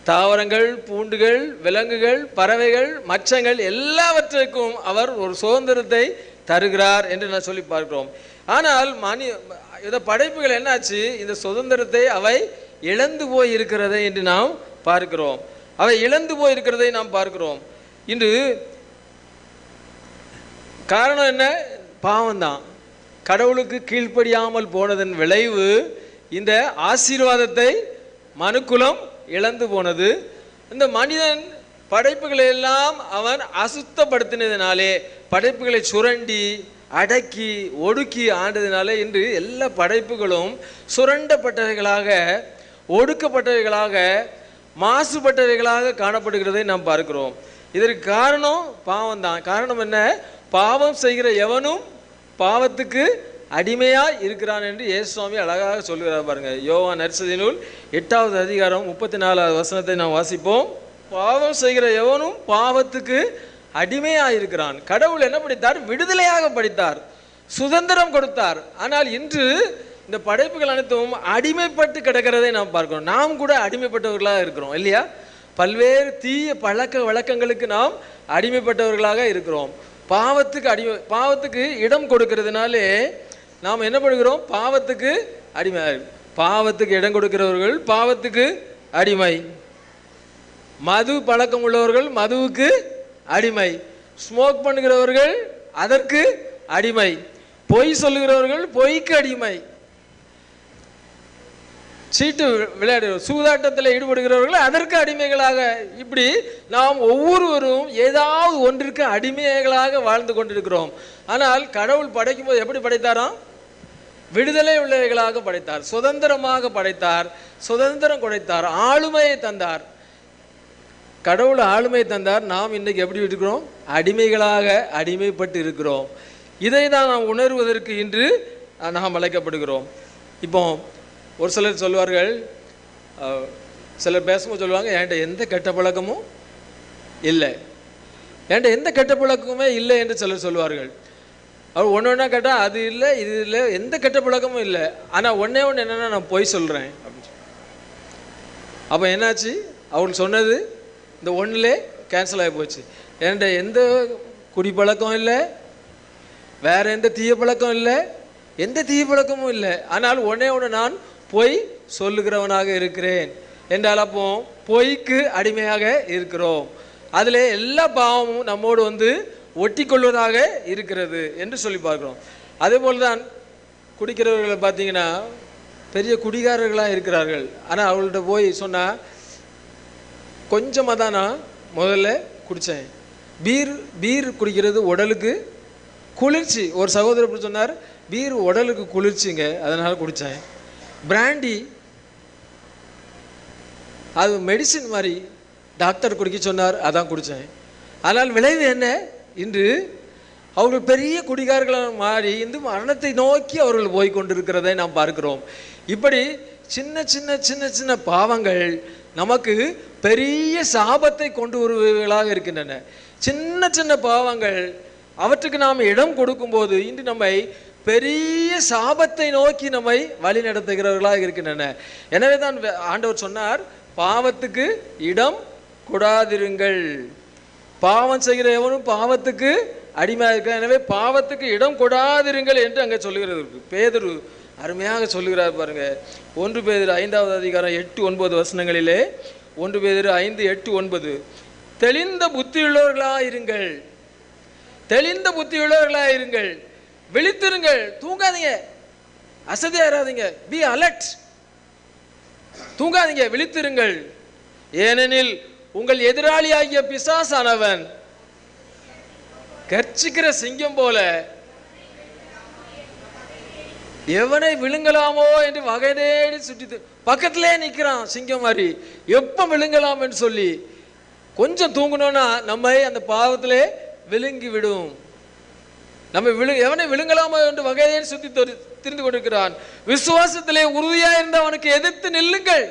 தாவரங்கள், பூண்டுகள், விலங்குகள், பறவைகள், மச்சங்கள் எல்லாவற்றுக்கும் அவர் ஒரு சுதந்திரத்தை தருகிறார் என்று நான் சொல்லி பார்க்கிறோம். ஆனால் இந்த படைப்புகள் என்னாச்சு? இந்த சுதந்திரத்தை அவை இழந்து போய் இருக்கிறதை என்று நாம் பார்க்கிறோம். அவை இழந்து போய் இருக்கிறதை நாம் பார்க்கிறோம். இன்று காரணம் என்ன? பாவம்தான். கடவுளுக்கு கீழ்ப்படியாமல் போனதன் விளைவு இந்த ஆசீர்வாதத்தை மனுக்குலம் இழந்து போனது. இந்த மனிதன் படைப்புகளை எல்லாம் அவன் அசுத்தப்படுத்தினதினாலே, படைப்புகளை சுரண்டி அடக்கி ஒடுக்கி ஆண்டதினாலே இன்று எல்லா படைப்புகளும் சுரண்டப்பட்டவைகளாக, ஒடுக்கப்பட்டவைகளாக, மாசுபட்டவைகளாக காணப்படுகிறதை நாம் பார்க்கிறோம். இதற்கு காரணம் பாவம்தான். காரணம் என்ன? பாவம் செய்கிற எவனும் பாவத்துக்கு அடிமையாக இருக்கிறான் என்று இயேசு சுவாமி அழகாக சொல்லுகிறார். பாருங்க, யோவான் நற்செய்தி நூல் 8வது அதிகாரம் 34வது வசனத்தை நாம் வாசிப்போம். பாவம் செய்கிற எவனும் பாவத்துக்கு அடிமையாக இருக்கிறான். கடவுள் என்ன படித்தார்? விடுதலையாக படித்தார், சுதந்திரம் கொடுத்தார். ஆனால் இன்று இந்த படைப்புகள் அனைத்தும் அடிமைப்பட்டு கிடக்கிறதை நாம் பார்க்கிறோம். நாம் கூட அடிமைப்பட்டவர்களாக இருக்கிறோம் இல்லையா? பல்வேறு தீய பழக்க வழக்கங்களுக்கு நாம் அடிமைப்பட்டவர்களாக இருக்கிறோம். பாவத்துக்கு இடம் கொடுக்கிறதுனாலே நாம் என்ன பண்ணுகிறோம்? பாவத்துக்கு அடிமை. பாவத்துக்கு இடம் கொடுக்கிறவர்கள் பாவத்துக்கு அடிமை. மது பழக்கம் உள்ளவர்கள் மதுவுக்கு அடிமை. ஸ்மோக் பண்ணுகிறவர்கள் அதற்கு அடிமை. பொய் சொல்லுகிறவர்கள் பொய்க்கு அடிமை. சீட்டு விளையாடு சூதாட்டத்தில் ஈடுபடுகிறவர்கள் அதற்கு அடிமைகளாக, இப்படி நாம் ஒவ்வொருவரும் ஏதாவது ஒன்றிற்கு அடிமைகளாக வாழ்ந்து கொண்டிருக்கிறோம். ஆனால் கடவுள் படைக்கும் போது எப்படி படைத்தாராம்? விடுதலை உள்ளவைகளாக படைத்தார், சுதந்திரமாக படைத்தார், சுதந்திரம் கொடுத்தார், ஆளுமையை தந்தார். கடவுள் ஆளுமை தந்தார். நாம் இன்னைக்கு எப்படி இருக்கிறோம்? அடிமைகளாக அடிமைப்பட்டு இருக்கிறோம். இதை தான் நாம் உணர்வதற்கு இன்று நாம் அழைக்கப்படுகிறோம். இப்போ ஒரு சிலர் சொல்வார்கள், சிலர் பேசும்போது சொல்லுவாங்க, என்கிட்ட எந்த கெட்ட அவர் ஒன்று ஒன்றா கேட்டால் அது இல்லை இது இல்லை, எந்த கெட்ட பழக்கமும் இல்லை, ஆனால் ஒன்றே ஒன்று என்னென்னா நான் பொய் சொல்கிறேன் அப்படின்னு சொல்லி. அப்போ என்னாச்சு, அவளுக்கு சொன்னது இந்த ஒன்றுலே கேன்சல் ஆகி போச்சு. என்கிட்ட எந்த குடிப்பழக்கம் இல்லை, வேற எந்த தீய பழக்கம் இல்லை, எந்த தீய பழக்கமும் இல்லை, ஆனால் ஒன்றே ஒன்று நான் பொய் சொல்லுகிறவனாக இருக்கிறேன் என்றால் அப்போ பொய்க்கு அடிமையாக இருக்கிறோம். அதில் எல்லா பாவமும் நம்மோடு வந்து ஒட்டி கொள்வதாக இருக்கிறது என்று சொல்லி பார்க்குறோம். அதே போல் தான் குடிக்கிறவர்களை பார்த்தீங்கன்னா பெரிய குடிகாரர்களாக இருக்கிறார்கள். ஆனால் அவங்கள்ட்ட போய் சொன்னால் கொஞ்சமாக தான் நான் முதல்ல குடித்தேன். பீர் குடிக்கிறது உடலுக்கு குளிர்ச்சி. ஒரு சகோதரர் இப்படி சொன்னார், பீர் உடலுக்கு குளிர்ச்சிங்க, அதனால் குடித்தேன். பிராண்டி அது மெடிசின் மாதிரி டாக்டர் குடிக்க சொன்னார், அதான் குடித்தேன். ஆனால் விளைவு என்ன, இன்று அவர்கள் பெரிய குடிகாரர்களாக மாறி இந்த மரணத்தை நோக்கி அவர்கள் போய் கொண்டிருக்கிறதை நாம் பார்க்கிறோம். இப்படி சின்ன சின்ன சின்ன சின்ன பாவங்கள் நமக்கு பெரிய சாபத்தை கொண்டு வருவர்களாக இருக்கின்றன. சின்ன சின்ன பாவங்கள் அவற்றுக்கு நாம் இடம் கொடுக்கும்போது இன்று நம்மை பெரிய சாபத்தை நோக்கி நம்மை வழி நடத்துகிறவர்களாக இருக்கின்றன. எனவே தான் ஆண்டவர் சொன்னார், பாவத்துக்கு இடம் கொடாதிருங்கள். பாவம் செய்கிற எவனும் பாவத்துக்கு அடிமையாக இருக்க, எனவே பாவத்துக்கு இடம் கொடாதிருங்கள் என்று அங்கே சொல்லுகிறது. பேதுரு அருமையாக சொல்லுகிறார் பாருங்க. 1 பேதுரு 5வது அதிகாரம் 8-9 வசனங்களிலே 1 பேதுரு 5:8-9 தெளிந்த புத்தியுள்ளவர்களாயிருங்கள், தெளிந்த புத்தியுள்ளவர்களாயிருங்கள், விழித்திருங்கள், தூங்காதீங்க, அசதியாராதீங்க, பி அலர்ட், தூங்காதீங்க, விழித்திருங்கள். ஏனெனில் உங்கள் எதிராளியாகிய பிசாசானவன் கர்ச்சிக்கிற சிங்கம் போல எவனை விழுங்கலாமோ என்று வகை தேடி சுற்றி பக்கத்திலே நிற்கிறான். சிங்கம் மாதிரி எப்ப விழுங்கலாம் என்று சொல்லி கொஞ்சம் தூங்கணும்னா நம்மை அந்த பாவத்திலே விழுங்கி விடும். நம்ம எவனை விழுங்கலாமோ என்று வகை தேடி சுற்றி திரிந்து கொண்டிருக்கிறான். விசுவாசத்திலே உறுதியாக இருந்து அவனுக்கு எதிர்த்து நில்லுங்கள்,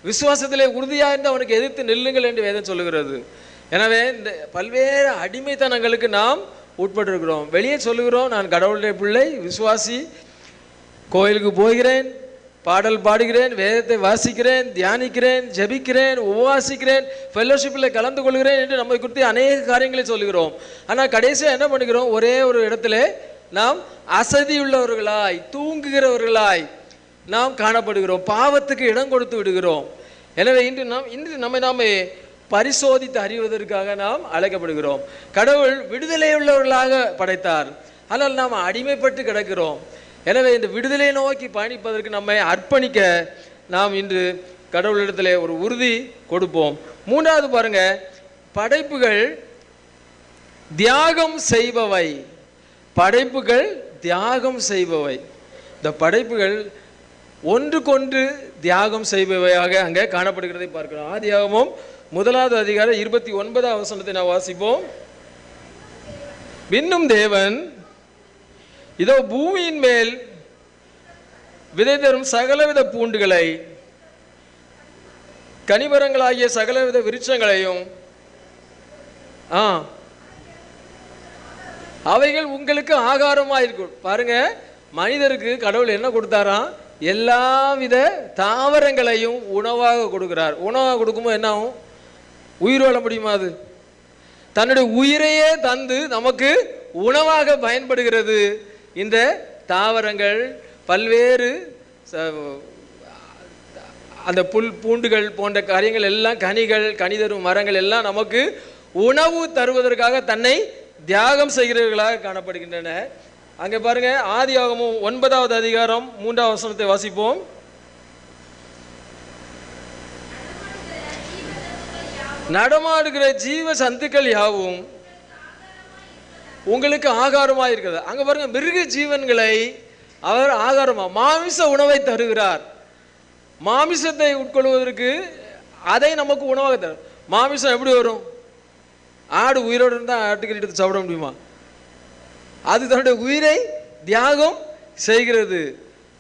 விசுவாசத்திலே உறுதியாக இருந்து அவனுக்கு எதிர்த்து நில்லுங்கள் என்று வேதம் சொல்லுகிறது. எனவே இந்த பல்வேறு அடிமைத்தனங்களுக்கு நாம் உட்பட்டிருக்கிறோம். வெளியே சொல்லுகிறோம், நான் கடவுளுடைய பிள்ளை, விசுவாசி, கோயிலுக்கு போகிறேன், பாடல் பாடுகிறேன், வேதத்தை வாசிக்கிறேன், தியானிக்கிறேன், ஜெபிக்கிறேன், உபவாசிக்கிறேன், ஃபெல்லோஷிப்பில் கலந்து கொள்கிறேன் என்று நம்மை குறித்து அநேக காரியங்களை சொல்லுகிறோம். ஆனால் கடைசியாக என்ன பண்ணுகிறோம், ஒரே ஒரு இடத்துல நாம் அசதியுள்ளவர்களாய் தூங்குகிறவர்களாய் நாம் காணப்படுகிறோம், பாவத்துக்கு இடம் கொடுத்து விடுகிறோம். எனவே இன்று நம்மை பரிசோதித்து அறிவதற்காக நாம் அழைக்கப்படுகிறோம். கடவுள் விடுதலை உள்ளவர்களாக படைத்தார், ஆனால் நாம் அடிமைப்பட்டு கிடக்கிறோம். எனவே இந்த விடுதலை நோக்கி பயணிப்பதற்கு நம்மை அர்ப்பணிக்க நாம் இன்று கடவுளிடத்தில் ஒரு உறுதி கொடுப்போம். 3வது பாருங்க, படைப்புகள் தியாகம் செய்பவை. படைப்புகள் தியாகம் செய்பவை. இந்த படைப்புகள் ஒன்றுக்கொன்று தியாகம் செய்பவையாக அங்கே காணப்படுகிறதை பார்க்கிறோம். ஆதியாகமம் 1வது அதிகாரம் 29வது வசனத்தை நான் வாசிப்போம். பின்னும் தேவன் இதோ பூமியின் மேல் விதை தரும் சகலவித பூண்டுகளை கனிமரங்களாகிய சகலவித விருட்சங்களையும் அவைகள் உங்களுக்கு ஆகாரமாயிருக்கும். பாருங்க, மனிதருக்கு கடவுள் என்ன கொடுத்தாராம், எல்லாவித தாவரங்களையும் உணவாக கொடுக்கிறார். உணவாக கொடுக்கும்போது என்ன ஆகும், உயிர் வாழ முடியுமா? அது தன்னுடைய உயிரையே தந்து நமக்கு உணவாக பயன்படுகிறது. இந்த தாவரங்கள், பல்வேறு அந்த பூண்டுகள் போன்ற காரியங்கள் எல்லாம், கனிகள், கனி தரும் மரங்கள் எல்லாம் நமக்கு உணவு தருவதற்காக தன்னை தியாகம் செய்கிறவர்களாக காணப்படுகின்றன. அங்கே பாருங்க, ஆதியாகமம் 9வது அதிகாரம் 3வது வசனத்தை வாசிப்போம். நடமாடுகிற ஜீவ சத்துக்கள் யாவும் உங்களுக்கு ஆகாரமாக இருக்கிறது. அங்க பாருங்க, மிருக ஜீவன்களை அவர் ஆகாரமா மாமிச உணவை தருகிறார். மாமிசத்தை உட்கொள்வதற்கு அதை நமக்கு உணவாக தரும். மாமிசம் எப்படி வரும்? ஆடு உயிரோடு இருந்தால் ஆட்டுக்கறி எடுத்து சாப்பிட முடியுமா? அது தன்னுடைய உயிரை தியாகம் செய்கிறது.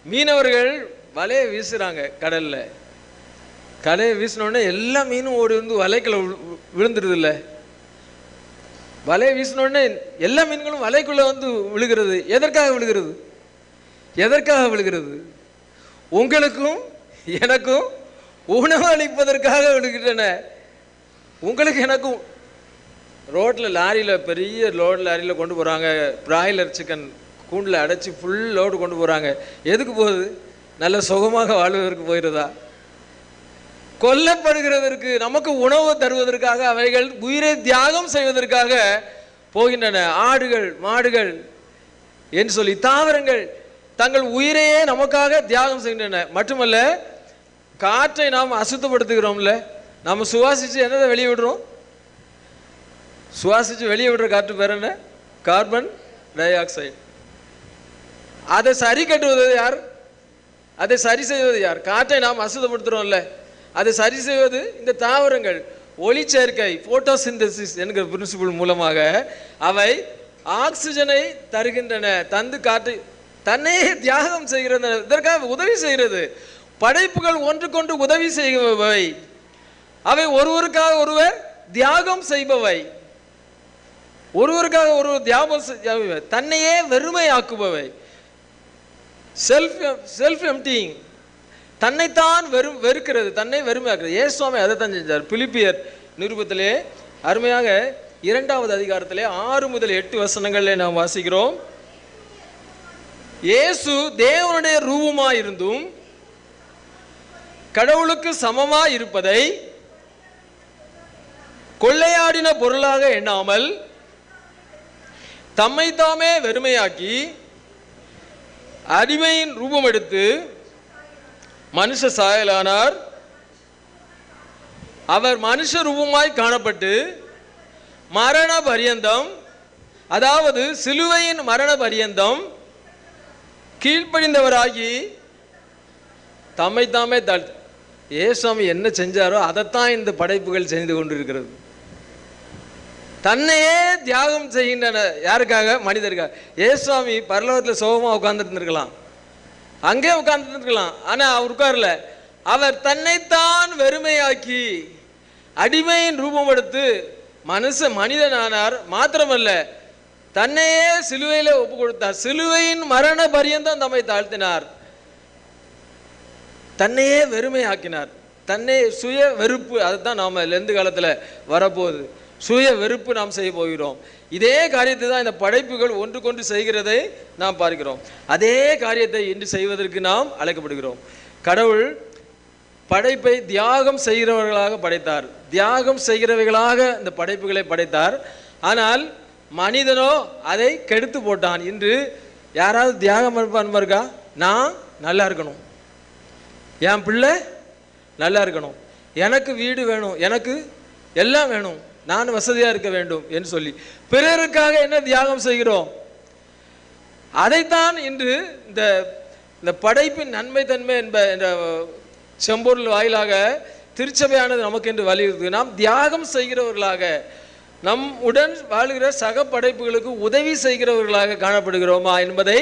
மீனவர்கள் வலையை வீசுறாங்க கடல்ல. கலையை வீசினோடனே எல்லா மீனும் ஓடி வந்து வலைக்குள்ள விழுந்துடுது இல்லை? வலையை வீசினோடனே எல்லா மீன்களும் வலைக்குள்ளே வந்து விழுகிறது. எதற்காக விழுகிறது? எதற்காக விழுகிறது? உங்களுக்கும் எனக்கும் உணவு அளிப்பதற்காக விழுகின்றன. உங்களுக்கு எனக்கும். ரோட்டில் லாரியில், பெரிய லாரியில் கொண்டு போகிறாங்க. பிராய்லர் சிக்கன் கூண்டில் அடைச்சி ஃபுல் லோடு கொண்டு போகிறாங்க. எதுக்கு போகுது? நல்ல சுகமாக வாழ்வதற்கு போயிடுதா? கொல்லப்படுகிறதற்கு, நமக்கு உணவு தருவதற்காக அவைகள் உயிரை தியாகம் செய்வதற்காக போகின்றன. ஆடுகள், மாடுகள் என்று சொல்லி தாவரங்கள் தங்கள் உயிரையே நமக்காக தியாகம் செய்கின்றன. மட்டுமல்ல, காற்றை நாம் அசுத்தப்படுத்துகிறோம்ல. நம்ம சுவாசித்து என்னதை வெளியே விடுறோம்? சுவாசித்து வெளியே விடுற காற்று பேர் என்ன? Carbon di oxide. அதை சரி கட்டுவது யார்? அதை சரி செய்வது யார்? காற்றை நாம் அசுத்தப்படுத்துகிறோம்ல, அதை சரி செய்வது இந்த தாவரங்கள். ஒளிச்சேர்க்கை, போட்டோசிந்தசிஸ் என்கிற பிரின்சிபிள் மூலமாக அவை ஆக்சிஜனை தருகின்றன. தந்து காற்றை தன்னையே தியாகம் செய்கிறது. இதற்காக உதவி செய்கிறது. படைப்புகள் ஒன்றுக்கொண்டு உதவி செய்பவை. அவை ஒருவருக்காக ஒருவர் தியாகம் செய்பவை. ஒருவருக்காக ஒருவர் தியாகம், தன்னையே வெறுமையாக்குபவை. செல்ஃப் எம்ப்டியிங், தன்னைத்தான் வெறுக்கிறது, தன்னை வெறுமையாக்குறது. இயேசுவாமி அதை தான் செஞ்சார். பிலிப்பியர் நிருபத்திலே அருமையாக 2வது அதிகாரத்திலே 6 முதல் 8 வசனங்களில் நாம் வாசிக்கிறோம். இயேசு தேவனுடைய ரூபமாயிருந்தும் கடவுளுக்கு சமமாய் இருப்பதை கொள்ளையாடின பொருளாக எண்ணாமல் தம்மை தாமே வெறுமையாக்கி அடிமையின் ரூபம் எடுத்து மனுஷ சாயலானார். அவர் மனுஷ ரூபமாய் காணப்பட்டு மரண பரியந்தம், அதாவது சிலுவையின் மரண பரியந்தம் கீழ்ப்படிந்தவராகி தம்மை தாமே தாழ்த்து. இயேசுவாமி என்ன செஞ்சாரோ அதைத்தான் இந்த படைப்புகள் செய்து கொண்டிருக்கிறது. தன்னையே தியாகம் செய்கின்றன. யாருக்காக? மனிதருக்காக. இயேசுவாமி பரலோகத்தில் சோகமாக உட்கார்ந்துருந்துருக்கலாம், அங்கே உட்கார்ந்துருந்துருக்கலாம். ஆனால் அவர் உட்கார்ல. அவர் தன்னைத்தான் வெறுமையாக்கி அடிமையின் ரூபம் எடுத்து மனிதனானார். மாத்திரமல்ல, தன்னையே சிலுவையில் ஒப்பு கொடுத்தார். சிலுவையின் மரண பரியந்தம் தம்மை தாழ்த்தினார். தன்னையே வெறுமையாக்கினார். தன்னை சுய வெறுப்பு, அதுதான் நாம் எந்த காலத்தில் வரப்போகுது. சுய வெறுப்பு நாம் செய்ய போகிறோம். இதே காரியத்தை தான் இந்த படைப்புகள் ஒன்றுக்கொன்று செய்கிறதை நாம் பார்க்கிறோம். அதே காரியத்தை இன்று செய்வதற்கு நாம் அழைக்கப்படுகிறோம். கடவுள் படைப்பை தியாகம் செய்கிறவர்களாக படைத்தார். தியாகம் செய்கிறவர்களாக இந்த படைப்புகளை படைத்தார். ஆனால் மனிதனோ அதை கெடுத்து போட்டான். இன்று யாராவது தியாகம் இருக்கா? நான் நல்லா இருக்கணும், என் பிள்ளை நல்லா இருக்கணும், எனக்கு வீடு வேணும், எனக்கு எல்லாம் வேணும், நான் வசதியாக இருக்க வேண்டும் என்று சொல்லி பிறருக்காக என்ன தியாகம் செய்கிறோம்? அதைத்தான் இன்று இந்த படைப்பின் நன்மை தன்மை என்ற செம்பொருள் வாயிலாக திருச்சபையானது நமக்கு என்று வலியுறுத்து. நாம் தியாகம் செய்கிறவர்களாக, நம் உடன் வாழ்கிற சக படைப்புகளுக்கு உதவி செய்கிறவர்களாக காணப்படுகிறோமா என்பதை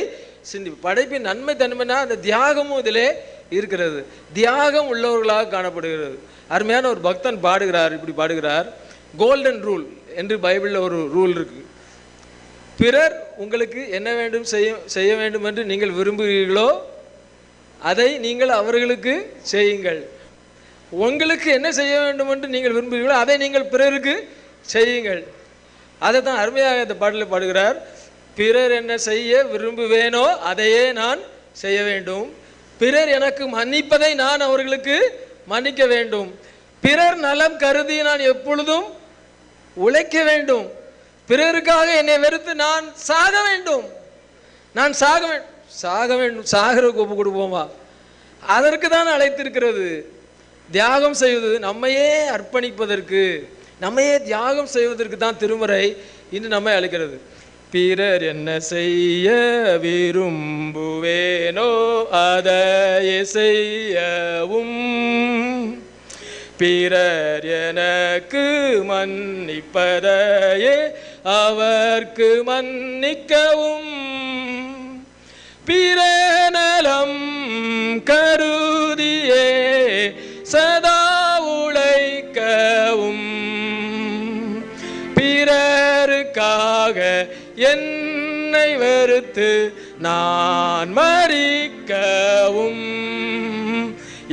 சிந்தி. படைப்பின் நன்மை தன்மைனா அந்த தியாகமும் இதிலே இருக்கிறது. தியாகம் உள்ளவர்களாக காணப்படுகிறது. அருமையான ஒரு பக்தன் பாடுகிறார், இப்படி பாடுகிறார். கோல்டன் ரூல் என்று பைபிளில் ஒரு ரூல் இருக்கு. பிறர் உங்களுக்கு என்ன வேண்டும் செய்ய வேண்டும் என்று நீங்கள் விரும்புகிறீர்களோ அதை நீங்கள் அவர்களுக்கு செய்யுங்கள். உங்களுக்கு என்ன செய்ய வேண்டும் என்று நீங்கள் விரும்புகிறீர்களோ அதை நீங்கள் பிறருக்கு செய்யுங்கள். அதை தான் அருமையாக இந்த பாடலில் பாடுகிறார். பிறர் என்ன செய்ய விரும்புவேனோ அதையே நான் செய்ய வேண்டும். பிறர் எனக்கு மன்னிப்பதை நான் அவர்களுக்கு மன்னிக்க வேண்டும். பிறர் நலம் கருதி நான் எப்பொழுதும் உழைக்க வேண்டும். பிறருக்காக என்னை வெறுத்து நான் சாக வேண்டும். நான் சாக வேண்டும். சாகிறதுக்கு ஒப்பு கொடுப்போமா? அதற்கு தான் அழைத்திருக்கிறது. தியாகம் செய்வது, நம்மையே அர்ப்பணிப்பதற்கு, நம்மையே தியாகம் செய்வதற்கு தான் திருமறை இன்று நம்மை அழைக்கிறது. பிறர் என்ன செய்ய விரும்புவேனோ அதையே செய்யவும், பிறர் எனக்கு மன்னிப்பதையே அவர்க்கு மன்னிக்கவும், பிறநலம் கருதியே சதா உழைக்கவும், பிறருக்காக என்னை வெறுத்து நான் மரிக்கவும்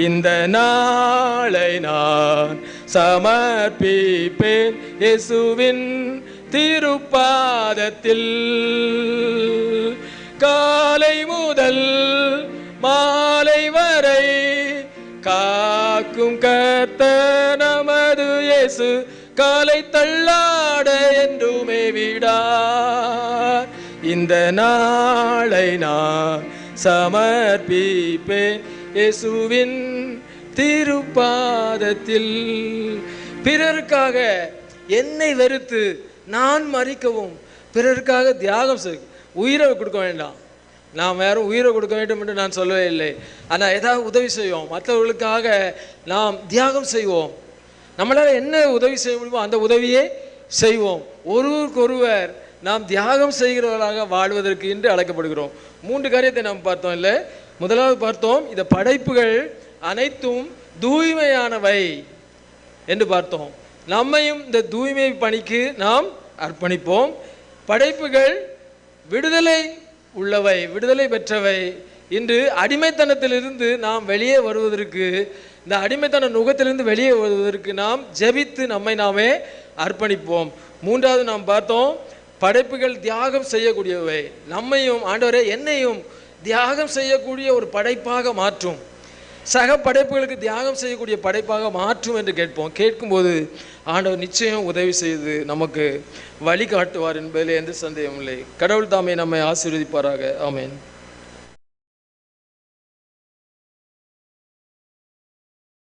இந்த நாளை நான் சமர்ப்பிப்பேன் இயேசுவின் திருப்பாதத்தில். காலை முதல் மாலை வரை காக்கும் கர்த்தர் நமது இயேசு காலை தள்ளாட என்றுமே விடார். இந்த நாளை நான் சமர்ப்பிப்பேன் இயேசுவின் திருப்பாதத்தில். பிறருக்காக என்னை வெறுத்து நான் மரிக்கவும், பிறருக்காக தியாகம் செய். உயிரை கொடுக்க வேண்டாம், நாம் யாரும் உயிரை கொடுக்க வேண்டும் என்று நான் சொல்லவே இல்லை. ஆனால் ஏதாவது உதவி செய்வோம், மற்றவர்களுக்காக நாம் தியாகம் செய்வோம். நம்மளால் என்ன உதவி செய்ய முடியுமோ அந்த உதவியை செய்வோம். ஒருவருக்கொருவர் நாம் தியாகம் செய்கிறவர்களாக வாழ்வதற்கு என்று அழைக்கப்படுகிறோம். 3 காரியத்தை நாம் பார்த்தோம் இல்லை? முதலாவது பார்த்தோம், இந்த படைப்புகள் அனைத்தும் தூய்மையானவை என்று பார்த்தோம். நம்மையும் இந்த தூய்மை பணிக்கு நாம் அர்ப்பணிப்போம். படைப்புகள் விடுதலை உள்ளவை, விடுதலை பெற்றவை. இன்று அடிமைத்தனத்திலிருந்து நாம் வெளியே வருவதற்கு, இந்த அடிமைத்தன நுகத்திலிருந்து வெளியே வருவதற்கு நாம் ஜெபித்து நம்மை நாமே அர்ப்பணிப்போம். 3வது நாம் பார்த்தோம், படைப்புகள் தியாகம் செய்யக்கூடியவை. நம்மையும் ஆண்டவரே என்னையும் தியாகம் செய்யக்கூடிய ஒரு படைப்பாக மாற்றும், சக படைப்புகளுக்கு தியாகம் செய்யக்கூடிய படைப்பாக மாற்றும் என்று கேட்போம். கேட்கும்போது ஆண்டவர் நிச்சயம் உதவி செய்து நமக்கு வழிகாட்டுவார் என்பதில் எந்த சந்தேகமும் இல்லை. கடவுள் தாமே நம்மை ஆசீர்வதிப்பாராக. ஆமென்.